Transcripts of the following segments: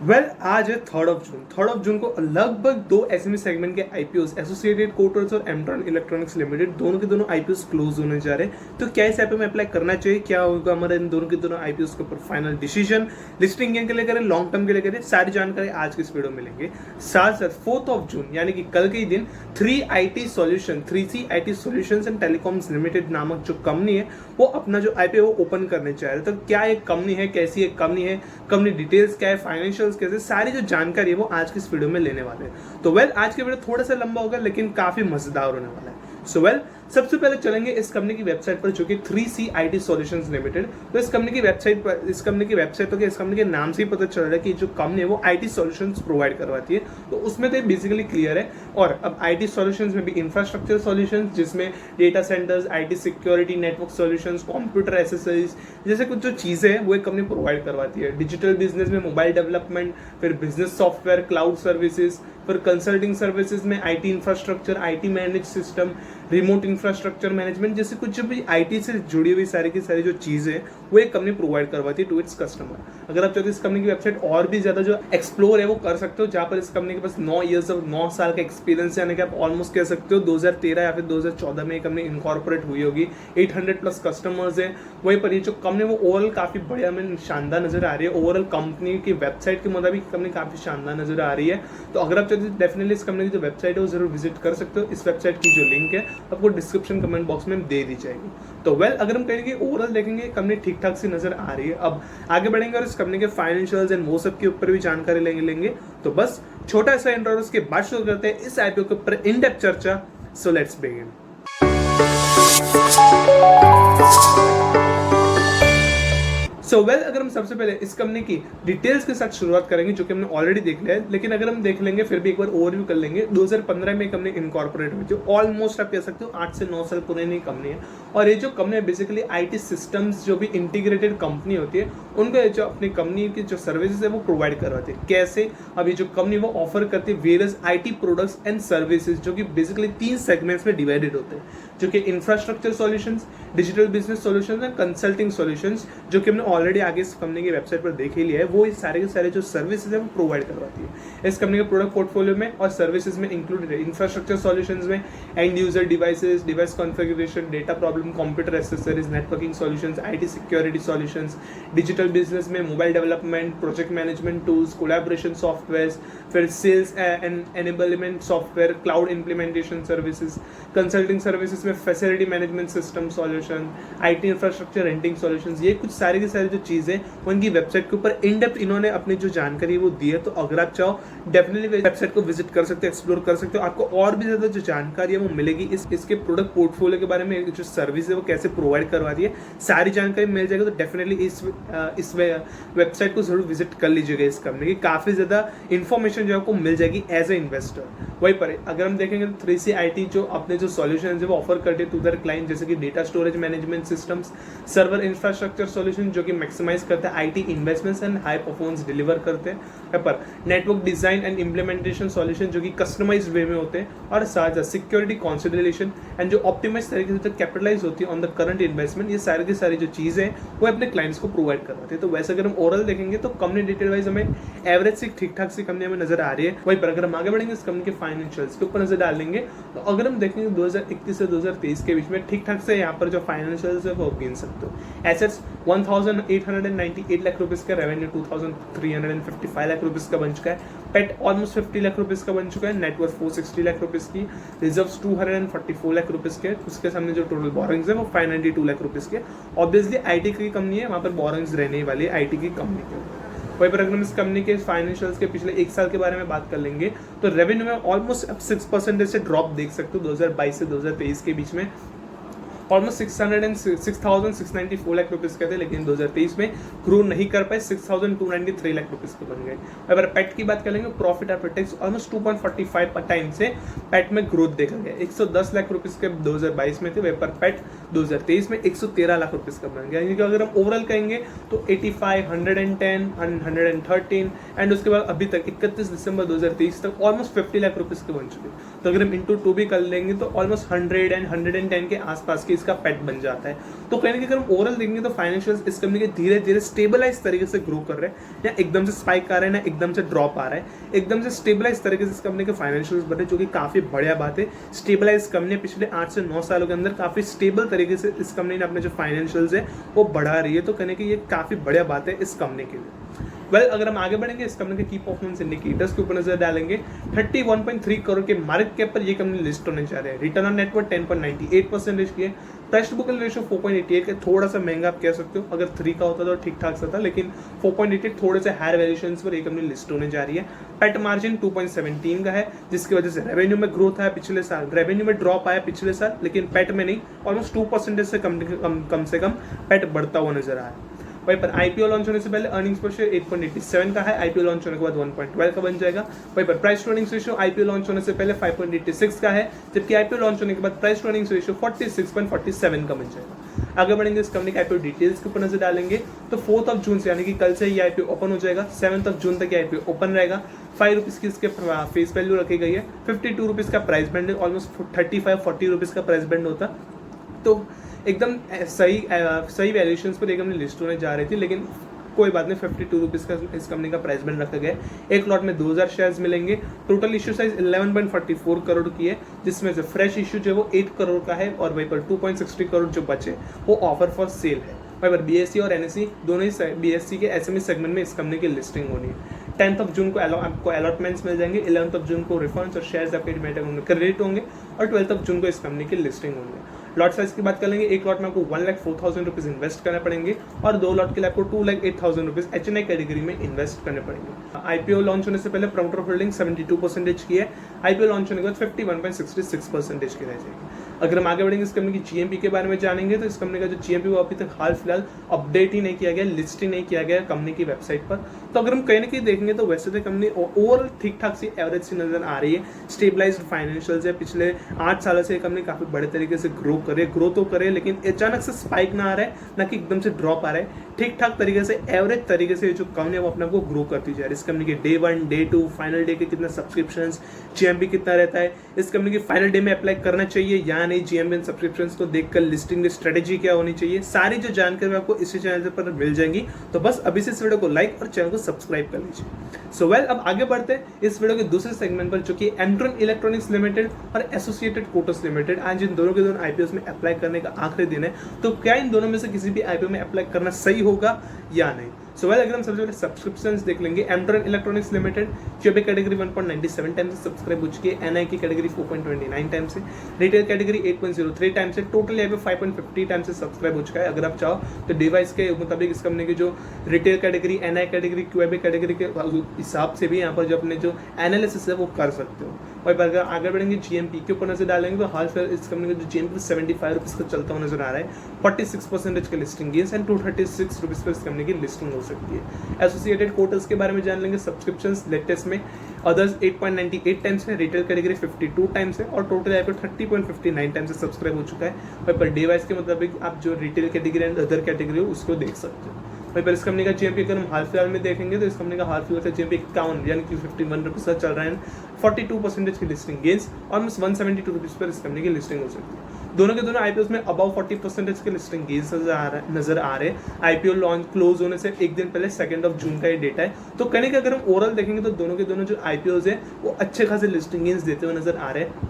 आज है 3 जून। 3 जून को लगभग दो एसएमई सेगमेंट के आईपीओस एसोसिएटेड कोटर्स और एमट्रॉन इलेक्ट्रॉनिक्स लिमिटेड दोनों के दोनों आईपीओस क्लोज होने जा रहे हैं। तो क्या इस आईपीओ में अप्लाई करना चाहिए, क्या होगा हमारे इन दोनों के दोनों आईपीओस के ऊपर फाइनल डिसीजन, लिस्टिंग के लिए करें, लॉन्ग टर्म के लिए करें, सारी जानकारी आज की इस वीडियो में लेंगे। साथ साथ 4 जून यानी कि कल के ही दिन 3C IT solutions and telecoms limited नामक जो कंपनी है वो अपना जो आईपीओ वो ओपन करने चाह रहे हैं। तो क्या एक कंपनी है, कैसी एक कंपनी है, कंपनी डिटेल्स क्या है, फाइनेंशियल्स कैसे, सारी जो जानकारी है वो आज की इस वीडियो में लेने वाले हैं। तो आज की वीडियो थोड़ा सा लंबा होगा लेकिन काफी मजेदार होने वाला है। सबसे पहले चलेंगे इस कंपनी की वेबसाइट पर जो कि 3C IT सॉल्यूशंस लिमिटेड। तो इस कंपनी की वेबसाइट पर इस कंपनी के नाम से ही पता चल रहा है कि जो कंपनी है वो IT सॉल्यूशंस प्रोवाइड करवाती है। तो उसमें तो बेसिकली क्लियर है। और अब IT सॉल्यूशंस में भी इंफ्रास्ट्रक्चर सॉल्यूशंस जिसमें data centres, IT security, network solutions, computer accessories जैसे कुछ जो चीजें हैं वो एक कंपनी प्रोवाइड करवाती है। डिजिटल बिजनेस में मोबाइल डेवलपमेंट, फिर बिजनेस सॉफ्टवेयर, क्लाउड सर्विसेज, फिर कंसल्टिंग सर्विसेज में IT infrastructure, IT manage system, remote infrastructure management जैसे कुछ जो भी IT से जुड़ी हुई सारी की सारी जो चीजें हैं वो एक कंपनी प्रोवाइड करवाती है टू इट्स कस्टमर। अगर आप चाहते हो इस कंपनी की वेबसाइट और भी ज्यादा जो एक्सप्लोर है वो कर सकते हो, जहाँ पर इस कंपनी के पास 9 साल का एक्सपीरियंस है, यानी कि आप ऑलमोस्ट कह सकते हो 2013 या फिर 2014 में कंपनी इनकॉर्पोरेट हुई होगी। 800+ कस्टमर्स है। वहीं पर ये जो कंपनी वो ओवरऑल काफी बढ़िया में शानदार नजर आ रही है। ओवरऑल कंपनी की वेबसाइट के मुताबिक कंपनी काफी शानदार नजर आ रही है। तो अगर आप चाहते हो डेफिनेटली इस कंपनी की जो वेबसाइट है वो जरूर विजिट कर सकते हो। इस वेबसाइट की जो लिंक है आपको डिस्क्रिप्शन कमेंट बॉक्स में दे दी जाएगी। तो अगर हम कहेंगे ओवरऑल देखेंगे कंपनी ठीक ठाक सी नजर आ रही है। अब आगे बढ़ेंगे और इस कंपनी के फाइनेंशियल्स एंड वो सब के ऊपर भी जानकारी लेंगे। तो बस छोटा सा इंट्रो के बाद शुरू करते हैं इस आईपीओ के ऊपर इन डेप्थ चर्चा। So let's begin. अगर हम सबसे पहले इस कंपनी की डिटेल्स के साथ शुरुआत करेंगे जो कि हमने ऑलरेडी देख लिया है, लेकिन अगर हम देख लेंगे फिर भी एक बार ओवरव्यू कर लेंगे। 2015 में कंपनी इनकॉर्पोरेट हुई थी। ऑलमोस्ट आप कह सकते हो 8 से 9 साल पुरानी कंपनी है। और ये जो कंपनी है बेसिकली IT सिस्टम्स जो भी इंटीग्रेटेड कंपनी होती है उनको जो अपनी कंपनी की जो सर्विसेज है वो प्रोवाइड करवाती है। कैसे? अब ये जो कंपनी वो ऑफर करती है various IT products and services जो कि बेसिकली 3 सेगमेंट्स में डिवाइडेड होते हैं, जो कि infrastructure solutions, digital business solutions and consulting solutions, जो कि हमने ऑलरेडी आगे इस कंपनी की वेबसाइट पर देख ही लिया है। वो इस सारे के सारे जो सर्विसेज है वो प्रोवाइड करवाती है। इस कंपनी के प्रोडक्ट पोर्टफोलियो में और सर्विसेज में इंक्लूडेड है इंफ्रास्ट्रक्चर सॉल्यूशंस में and user devices, device configuration, data problem, computer accessories, networking solutions, IT security solutions, digital business में mobile development, project management tools, collaboration software, फिर sales and enablement software, cloud implementation services, consulting services में facility management system solution, IT infrastructure renting solutions, ये कुछ सारी की सारी जो चीजें उनकी वेबसाइट के ऊपर इन डेप्थ इन्होंने अपनी जो जानकारी वो दी है। तो अगर आप चाहो डेफिनेटली वेबसाइट को विजिट कर सकते हो, एक्सप्लोर कर सकते हो। आपको और भी ज्यादा जो जानकारी है वो मिलेगी इसके प्रोडक्ट पोर्टफोलियो के बारे में, जो सर्विस है वो कैसे प्रोवाइड करवा रही है, सारी जानकारी मिल जाएगी। तो डेफिनेटली इस वेबसाइट को जरूर विजिट कर लीजिएगा। इस कंपनी की काफी ज्यादा इंफॉर्मेशन जो आपको मिल जाएगी एज ए इन्वेस्टर। वहीं पर अगर हम देखेंगे तो 3C IT जो अपने जो सॉल्यूशन है वो ऑफर करते हैं टू देयर क्लाइंट, जैसे कि data storage management systems, server infrastructure solution जो कि मैक्सिमाइज करते हैं IT investments and high performance deliver करते हैं। पर network design and implementation solution जो कि कस्टमाइज्ड वे में होते हैं, और साथ सिक्योरिटी कंसिडरेशन एंड जो ऑप्टिमाइज तरीके से कैपिटलाइज होती है ऑन द करंट इन्वेस्टमेंट, ये सारी की सारी जो चीजें हैं वो अपने क्लाइंट्स को प्रोवाइड करवाते हैं। तो वैसे अगर हम ओवरऑल देखेंगे तो कंपनी डिटेल वाइज हमें एवरेज से ठीक ठाक सी कंपनी हमें नजर आ रही है। वहीं पर अगर हम आगे बढ़ेंगे इस कंपनी के फाइनेंशियल्स के ऊपर नजर डालेंगे तो अगर हम देखेंगे 2021 से 2023 के बीच में ठीक ठाक से यहाँ पर जो फाइनेंशियल्स है वो गिन सकते हो। एसेट्स 1898 लाख रुपीस का, रेवेन्यू 2355 लाख रुपीस का बन चुका है, पेट ऑलमोस्ट 50 लाख रुपीस का बन चुका है, नेटवर्थ 460 लाख रुपीस की, रिजर्व्स 244 लाख रुपीस के, उसके सामने जो टोटल बोरिंग्स है वो 592 लाख रुपीस के। ऑब्वियसली IT की कंपनी है, वहां पर बोरिंग्स रहने ही वाली है IT की कंपनी के ऊपर। वहीं पर अगर हम इस कंपनी के फाइनेंशियल्स के पिछले 1 साल के बारे में बात कर लेंगे तो रेवेन्यू में ऑलमोस्ट 6% से ड्रॉप देख सकते हो 2022 से 2023 के बीच में। ऑलमोस्ट 6,694 लाख रुपीस के थे, लेकिन 2023 में ग्रो नहीं कर पाए, 6,293 लाख रुपीस के बन गए। अगर पैट की बात करेंगे profit after tax almost 2.45 time से पैट में ग्रोथ देखा गया। 110 लाख रुपीस के 2022 में थे, वे पर पैट 2023 में 113 लाख रुपीस का बन गया। यानी कि अगर हम ओवरऑल कहेंगे तो 85, 110, 113 एंड उसके बाद अभी तक 31 दिसंबर 2023 तक ऑलमोस्ट 50 लाख रुपीस के बन चुके। तो अगर हम इंटू 2 भी कर लेंगे तो ऑलमोस्ट 100 एंड 110 के आसपास की रुपीज़ का पेट बन जाता है। तो कहीं ना कहीं अगर हम ओवरऑल देखेंगे तो फाइनेंशियल्स इस कंपनी के धीरे धीरे स्टेबलाइज तरीके से ग्रो कर रहे हैं, या एकदम से स्पाइक आ रहा है ना एकदम से ड्रॉप आ रहा है, एकदम से स्टेबलाइज तरीके से इस कंपनी के फाइनेंशियल्स बन रहे हैं, जो कि काफ़ी बढ़िया बात है। स्टेबलाइज कंपनी पिछले 8 से 9 सालों के अंदर काफ़ी स्टेबल तरीके से इस कंपनी ने अपने जो फाइनेंशियल्स है वो बढ़ा रही है। तो कहने की ये काफ़ी बढ़िया बात है इस कंपनी के लिए। अगर हम आगे बढ़ेंगे इस कंपनी के की परफॉर्मेंस इंडिकेटर्स के ऊपर नजर डालेंगे, 31.3 करोड़ के मार्केट कैप पर ये कंपनी लिस्ट होने जा रहे हैं। रिटर्न ऑन नेटवर्थ 10.98% की है। प्राइस टू बुक रेशियो 4.88 का, थोड़ा सा महंगा आप कह सकते हो, अगर 3 का होता तो ठीक ठाक सा था, लेकिन 4.88 थोड़े से हायर वैल्यूएशंस पर ये कंपनी लिस्ट होने जा रही है। पेट मार्जिन 2.17 का है, जिसकी वजह से रेवेन्यू में ग्रोथ आया पिछले साल, रेवेन्यू में ड्रॉप आया पिछले साल, लेकिन पेट में नहीं, ऑलमोस्ट 2% से कम से कम पेट बढ़ता हुआ नजर आया। वहीं पर आईपीओ लॉन्च होने से पहले अर्निंग्स पर शेयर 8.87 का है, आईपीओ लॉन्च होने के बाद 1.12 का बन जाएगा। वहीं पर price to earnings ratio IPO launch होने से पहले 5.86 का है, जबकि आईपीओ लॉन्च होने के बाद प्राइस टू अर्निंग्स रेशियो 46.47 का बन जाएगा। आगे बढ़ेंगे इस कंपनी के आईपीओ डिटेल्स के ऊपर नजर डालेंगे तो 4 जून से यानी कि कल से ये आईपीओ ओपन हो जाएगा। 7 जून तक ये आईपीओ ओपन रहेगा। 5 रुपीज की इसके फेस वैल्यू रखी गई है। 52 रुपीज का प्राइस बैंड है, ऑलमोस्ट 35-40 रुपीज का प्राइस बैंड होता, तो एकदम सही वैल्यूएशंस पर एक कंपनी लिस्ट होने जा रही थी, लेकिन कोई बात नहीं, 52 रुपीज़ का इस कंपनी का प्राइस बैंड रखा गया है। एक लॉट में 2000 शेयर्स मिलेंगे। टोटल इश्यू साइज 11.44 करोड़ की है, जिसमें से फ्रेश इश्यू जो है वो 8 करोड़ का है, और वहीं पर 2.60 करोड़ जो बचे वो ऑफर फॉर सेल है। वहीं पर बीएससी और एनएससी दोनों ही बीएससी के एसएमई सेगमेंट में इस कंपनी की लिस्टिंग होनी है। 10 जून को आपको अलॉटमेंट्स मिल जाएंगे, 11 जून को रिफंड्स और शेयर्स आपके डीमैट अकाउंट में क्रेडिट होंगे, और 12 जून को इस कंपनी की लिस्टिंग होंगे। लॉट साइज की बात कर लेंगे, एक लॉट में आपको 1,04,000 रुपीज इन्वेस्ट करने पड़ेंगे, और 2 लॉट के लिए आपको 2,08,000 रुपीज एचएनआई कैटेगरी में इन्वेस्ट करने पड़ेंगे। आईपीओ लॉन्च होने से पहले प्रमोटर होल्डिंग 72% की है, आईपीओ लॉन्च होने के बाद 51.66% की रह जाएगी। अगर हम आगे बढ़ेंगे इस कंपनी की जीएमपी के बारे में जानेंगे तो इस कंपनी का जो जीएमपी वो अभी तक हाल फिलहाल अपडेट ही नहीं किया गया, लिस्ट ही नहीं किया गया कंपनी की वेबसाइट पर। तो अगर हम कहीं ना कहीं देखेंगे तो वैसे तो कंपनी ओवरऑल ठीक ठाक सी एवरेज सी नजर आ रही है। स्टेबलाइज्ड फाइनेंशियल्स है, पिछले 8 सालों से कंपनी काफी बड़े तरीके से ग्रो तो करे, लेकिन अचानक से स्पाइक ना आ रहा है, ना कि एकदम से ड्रॉप आ रहा है। ठीक ठाक तरीके से एवरेज तरीके से जो कंपनी है वो अपने आप को ग्रो करती जा रही है। इस कंपनी के डे 1, डे 2, फाइनल डे के कितना सब्सक्रिप्शन, जीएमपी कितना रहता है, इस कंपनी की फाइनल डे में अप्लाई करना चाहिए या नहीं, जीएमपी एंड सब्सक्रिप्शंस को देखकर लिस्टिंग स्ट्रेटेजी क्या होनी चाहिए, सारी जो जानकारी आपको इसी चैनल पर मिल जाएंगी। तो बस अभी से इस वीडियो को लाइक और चैनल को सब्सक्राइब कर लीजिए। अब आगे बढ़ते हैं इस वीडियो के दूसरे सेगमेंट पर, जो कि एमट्रॉन इलेक्ट्रॉनिक्स लिमिटेड और एसोसिएटेड कोटस लिमिटेड। आज इन दोनों के दोनों आईपीओ में अप्लाई करने का आखिरी दिन है, तो क्या इन दोनों में से किसी भी आईपीओ में अप्लाई करना सही होगा या नहीं। अगर हम सबसे पहले सब्सक्रिप्शंस देख लेंगे, Amtron electronics limited QIB category 1.97 time से सब्सक्राइब हो चुकी है, एनआई की कैटेगरी 4.29 टाइम से, रिटेल कैटेगरी 8.03 टाइम से, टोटल यहाँ पे 5.50 टाइम से सब्सक्राइब हो चुका है। अगर आप चाहो तो डिवाइस के मुताबिक इस कंपनी की जो retail category, NI category, QIB category के हिसाब से भी यहाँ पर जो अपने जो एनालिसिस है वो कर सकते हो। और अगर आगे बढ़ेंगे जीएमपी के ऊपर नजर डालेंगे तो हाल फिलहाल इस कंपनी का जो जीएमपी 75 रुपीज का चलता हुआ नजर आ रहा है। 46% के listing gains and 236 rupees per इस कंपनी की लिस्टिंग हो सकती है। एसोसिएटेड कोटस के बारे में जान लेंगे, सब्सक्रिप्शंस लेटेस्ट में अदर्स 8.98 टाइम्स है, रिटेल कैटेगरी 52 टाइम्स है, और टोटल यहाँ पर 30.59 टाइम्स से सब्सक्राइब हो चुका है। और पर डिवाइस के मुताबिक आप जो retail category and other category हो उसको देख सकते हो। वहीं पर इस कंपनी का जीएमपी अगर हम हाल फिलहाल में देखेंगे तो इस कंपनी का हाल फिलहाल से जीएमपी 51 यानी कि 51 रुपीज का चल रहा है। 42% की listing gains, almost 172 rupees per इस कंपनी की लिस्टिंग हो सकती है। दोनों के दोनों आईपीओ में अबाउ 40% के लिस्टिंग गेन्स नजर आ रहे हैं। आईपीओ लॉन्च क्लोज होने से एक दिन पहले 2 जून का ये डेटा है। तो कहने का अगर हम ओवरऑल देखेंगे तो दोनों के दोनों जो आईपीओ है वो अच्छे खासे लिस्टिंग गेन्स देते हुए नजर आ रहे हैं।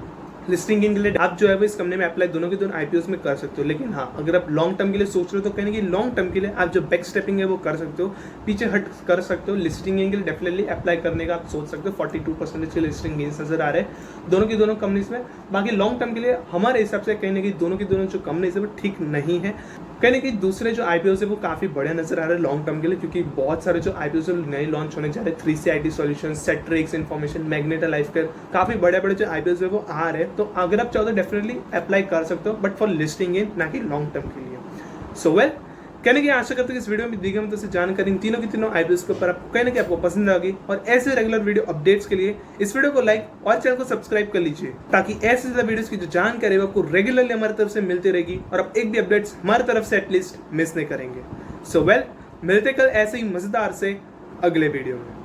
लिस्टिंग के लिए आप जो है वो इस कंपनी में अप्लाई दोनों के दोनों आईपीओ में कर सकते हो, लेकिन हाँ अगर आप लॉन्ग टर्म के लिए सोच रहे हो तो कहने की लॉन्ग टर्म के लिए आप जो बैक स्टेपिंग है वो कर सकते हो, पीछे हट कर सकते हो। लिस्टिंग के लिए डेफिनेटली अप्लाई करने का आप सोच सकते हो। 42% के लिस्टिंग गेन्स नजर आ रहे हैं दोनों की दोनों कंपनीज में। बाकी लॉन्ग टर्म के लिए हमारे हिसाब से कहीं ना कहीं दोनों की दोनों जो कंपनीज है वो ठीक नहीं है। कहीं ना कहीं दूसरे जो आईपीओ है वो काफी बड़े नजर आ रहे हैं लॉन्ग टर्म के लिए, क्योंकि बहुत सारे जो आईपीओ नए लॉन्च होने जा रहे हैं। 3C IT solution, सेट्रिक्स information, magenta Lifecare, काफी बड़े बड़े जो आईपीओ है वो आ रहे हैं। तो अगर आप चाहो तो डेफिनेटली अप्लाई कर सकते हो, बट फॉर लिस्टिंग इन, ना कि लॉन्ग टर्म के लिए। कहने की आशा करते हैं कि इस वीडियो में दी गई मतलब जानकारी इन तीनों की तीनों आईपीओ के ऊपर आपको कहने की आपको पसंद आ गई, और ऐसे रेगुलर वीडियो अपडेट्स के लिए इस वीडियो को लाइक और चैनल को सब्सक्राइब कर लीजिए, ताकि ऐसे ज्यादा वीडियोस की जो जानकारी है आपको रेगुलरली हमारी तरफ से मिलती रहेगी, और आप एक भी अपडेट्स हमारी तरफ से एटलीस्ट मिस नहीं करेंगे। मिलते कल ऐसे ही मजेदार से अगले वीडियो में।